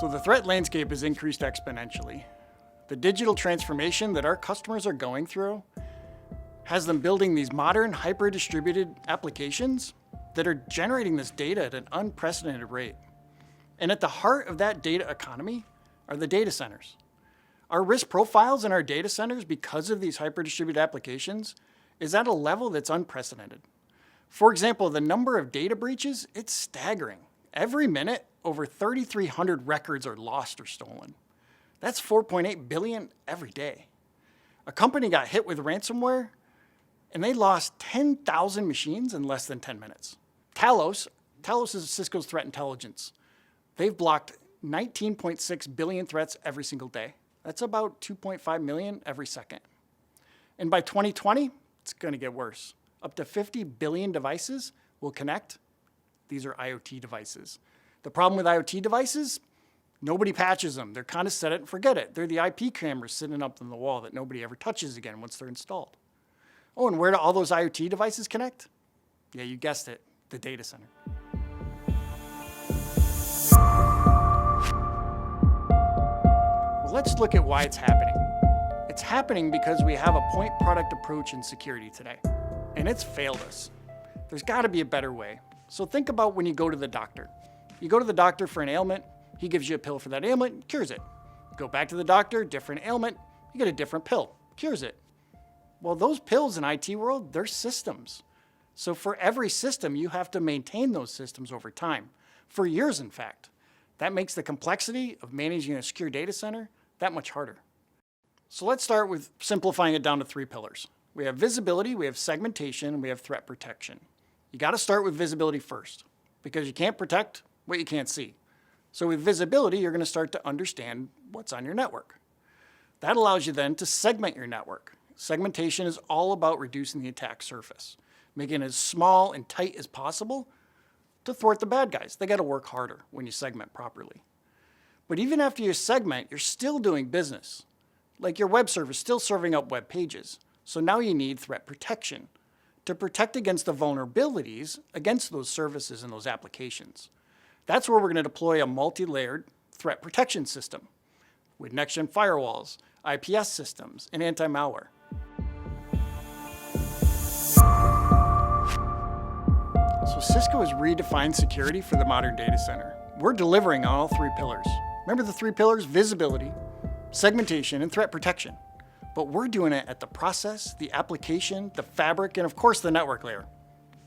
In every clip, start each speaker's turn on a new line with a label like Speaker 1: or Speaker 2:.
Speaker 1: So the threat landscape has increased exponentially. The digital transformation that our customers are going through has them building these modern hyper-distributed applications that are generating this data at an unprecedented rate. And at the heart of that data economy are the data centers. Our risk profiles in our data centers, because of these hyper-distributed applications, is at a level that's unprecedented. For example, the number of data breaches, it's staggering. Every minute, over 3,300 records are lost or stolen. That's 4.8 billion every day. A company got hit with ransomware, and they lost 10,000 machines in less than 10 minutes. Talos is Cisco's threat intelligence. They've blocked 19.6 billion threats every single day. That's about 2.5 million every second. And by 2020, it's going to get worse. Up to 50 billion devices will connect. These are IoT devices. The problem with IoT devices, nobody patches them. They're kind of set it and forget it. They're the IP cameras sitting up on the wall that nobody ever touches again once they're installed. Oh, and where do all those IoT devices connect? Yeah, you guessed it, the data center. Well, let's look at why it's happening. It's happening because we have a point product approach in security today, and it's failed us. There's got to be a better way. So think about when you go to the doctor. You go to the doctor for an ailment, he gives you a pill for that ailment, cures it. Go back to the doctor, different ailment, you get a different pill, cures it. Well, those pills in IT world, they're systems. So for every system, you have to maintain those systems over time, for years in fact. That makes the complexity of managing a secure data center that much harder. So let's start with simplifying it down to 3 pillars. We have visibility, we have segmentation, and we have threat protection. You got to start with visibility first, because you can't protect what you can't see. So with visibility, you're going to start to understand what's on your network. That allows you then to segment your network. Segmentation is all about reducing the attack surface, making it as small and tight as possible to thwart the bad guys. They got to work harder when you segment properly. But even after you segment, you're still doing business. Like your web server is still serving up web pages. So now you need threat protection to protect against the vulnerabilities against those services and those applications. That's where we're going to deploy a multi-layered threat protection system with next-gen firewalls, IPS systems, and anti-malware. So Cisco has redefined security for the modern data center. We're delivering on all 3 pillars. Remember the 3 pillars? Visibility, segmentation, and threat protection. But we're doing it at the process, the application, the fabric, and of course the network layer.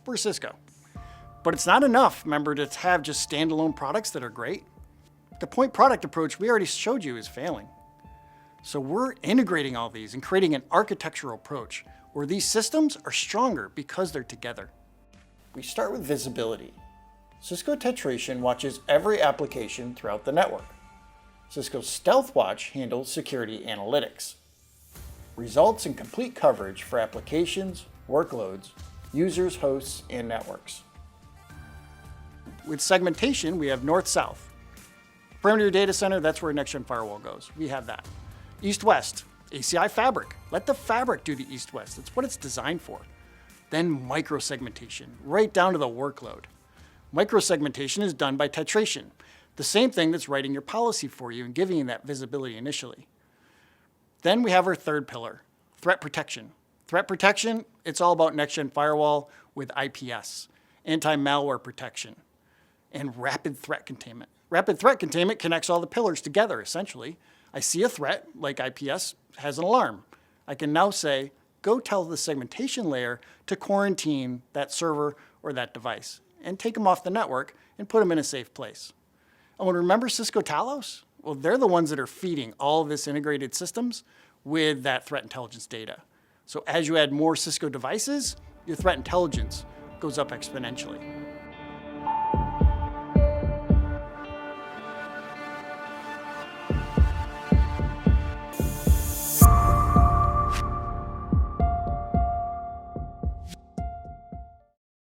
Speaker 1: We're Cisco. But it's not enough, remember, to have just standalone products that are great. The point product approach we already showed you is failing. So we're integrating all these and creating an architectural approach where these systems are stronger because they're together. We start with visibility. Cisco Tetration watches every application throughout the network. Cisco Stealth Watch handles security analytics. Results in complete coverage for applications, workloads, users, hosts, and networks. With segmentation, we have north-south. Perimeter data center, that's where next-gen firewall goes. We have that. East-west, ACI fabric. Let the fabric do the east-west. That's what it's designed for. Then micro-segmentation, right down to the workload. Micro-segmentation is done by tetration, the same thing that's writing your policy for you and giving you that visibility initially. Then we have our 3rd pillar, threat protection. Threat protection, it's all about next-gen firewall with IPS, anti-malware protection, and rapid threat containment. Rapid threat containment connects all the pillars together, essentially. I see a threat, like IPS has an alarm. I can now say, go tell the segmentation layer to quarantine that server or that device and take them off the network and put them in a safe place. And remember Cisco Talos? Well, they're the ones that are feeding all of this integrated systems with that threat intelligence data. So as you add more Cisco devices, your threat intelligence goes up exponentially.